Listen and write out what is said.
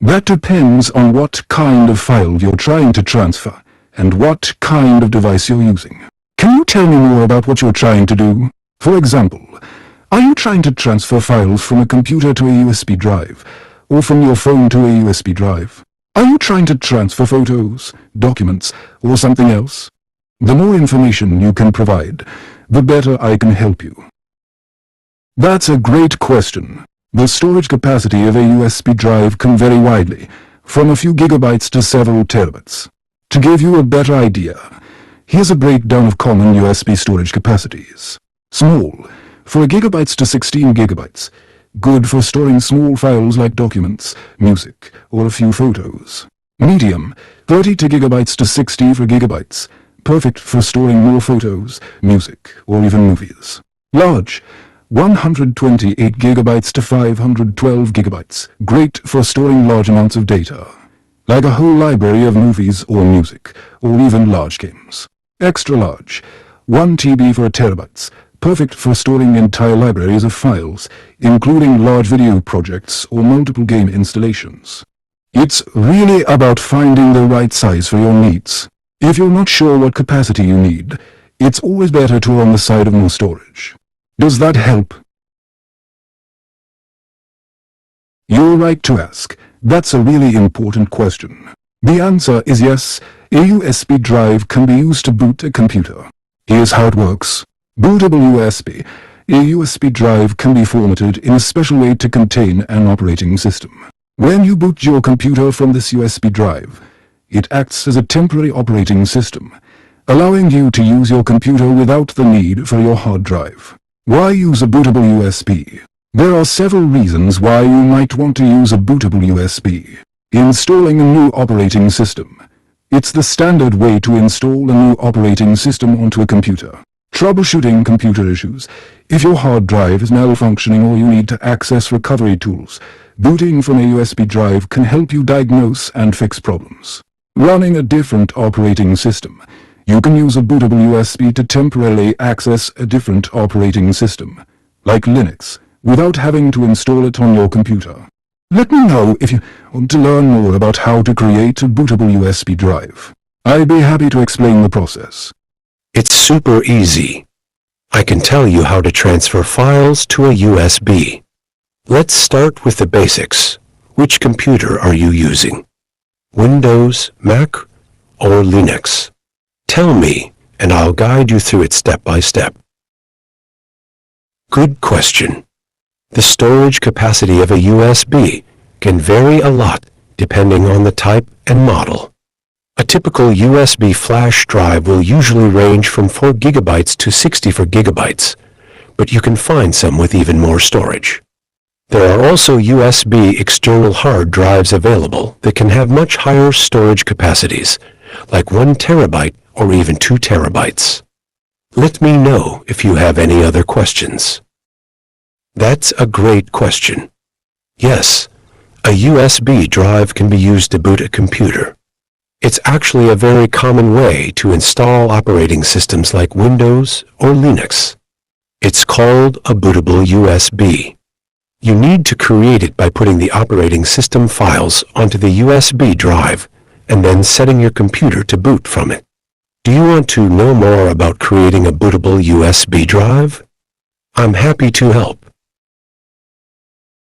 That depends on what kind of file you're trying to transfer and what kind of device you're using. Can you tell me more about what you're trying to do? For example, are you trying to transfer files from a computer to a USB drive, or from your phone to a USB drive? Are you trying to transfer photos, documents, or something else? The more information you can provide, the better I can help you. That's a great question. The storage capacity of a USB drive can vary widely, from a few gigabytes to several terabytes. To give you a better idea, here's a breakdown of common USB storage capacities. Small, 4 gigabytes to 16 gigabytes, good for storing small files like documents, music, or a few photos. Medium, 32 gigabytes to 64 gigabytes, perfect for storing more photos, music, or even movies. Large, 128 gigabytes to 512 gigabytes, great for storing large amounts of data, like a whole library of movies or music, or even large games. Extra large, 1 TB for terabytes, perfect for storing entire libraries of files, including large video projects or multiple game installations. It's really about finding the right size for your needs. If you're not sure what capacity you need, it's always better to err on the side of more storage. Does that help? You're right to ask. That's a really important question. The answer is yes, a USB drive can be used to boot a computer. Here's how it works. Bootable USB. A USB drive can be formatted in a special way to contain an operating system. When you boot your computer from this USB drive, it acts as a temporary operating system, allowing you to use your computer without the need for your hard drive. Why use a bootable USB? There are several reasons why you might want to use a bootable USB. Installing a new operating system. It's the standard way to install a new operating system onto a computer. Troubleshooting computer issues. If your hard drive is malfunctioning or you need to access recovery tools, booting from a USB drive can help you diagnose and fix problems. Running a different operating system. You can use a bootable USB to temporarily access a different operating system, like Linux, without having to install it on your computer. Let me know if you want to learn more about how to create a bootable USB drive. I'd be happy to explain the process. It's super easy. I can tell you how to transfer files to a USB. Let's start with the basics. Which computer are you using? Windows, Mac, or Linux? Tell me, and I'll guide you through it step by step. Good question. The storage capacity of a USB can vary a lot depending on the type and model. A typical USB flash drive will usually range from 4 gigabytes to 64 gigabytes, but you can find some with even more storage. There are also USB external hard drives available that can have much higher storage capacities, like 1 terabyte or even 2 terabytes. Let me know if you have any other questions. That's a great question. Yes, a USB drive can be used to boot a computer. It's actually a very common way to install operating systems like Windows or Linux. It's called a bootable USB. You need to create it by putting the operating system files onto the USB drive and then setting your computer to boot from it. Do you want to know more about creating a bootable USB drive? I'm happy to help.